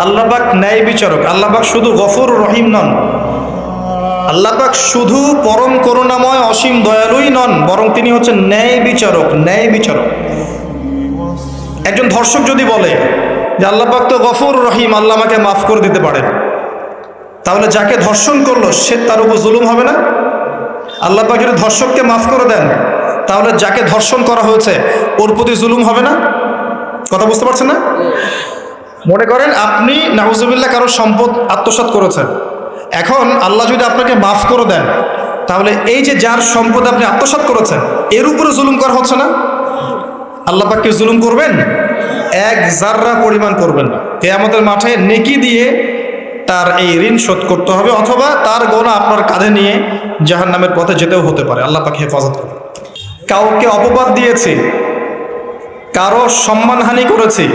আল্লাহ পাক ন্যায় বিচারক। আল্লাহ পাক শুধু গফুর রহিম নন, আল্লাহ পাক শুধু পরম করুণাময় অসীম দয়ালুই নন, বরং তিনি হচ্ছেন ন্যায় বিচারক। ন্যায় বিচারক। একজন ধর্ষক যদি বলে যে আল্লাহ পাক তো গফুর রহিম, আল্লাহ আমাকে মাফ করে দিতে পারেন, তাহলে যাকে ধর্ষণ করলো সে তার উপর জুলুম হবে না? আল্লাহ পাক যদি ধর্ষককে মাফ করে দেন, তাহলে যাকে ধর্ষণ করা হয়েছে ওর প্রতি জুলুম হবে না? কথা বুঝতে পারছেন না? মনে করেন আপনি নাউজুবিল্লাহ কারোর সম্পদ আত্মসাৎ করেছেন, এখন আল্লাহ যদি আপনাকে মাফ করে দেন, তাহলে এই যে যার সম্পদ আপনি আত্মসাৎ করেছেন এর উপরে জুলুম করা হচ্ছে না? আল্লাহ পাক কি জুলুম করবেন? এক জাররা পরিমাণ করবেন না। কিয়ামতের মাঠে নেকি দিয়ে তার এই ঋণ শোধ করতে হবে, অথবা তার গোনা আপনার কাঁধে নিয়ে জাহান্নামের পথে যেতেও হতে পারে। আল্লাহ পাক হেফাজত করবেন। কাউকে অপবাদ দিয়েছি, কারো সম্মানহানি করেছি,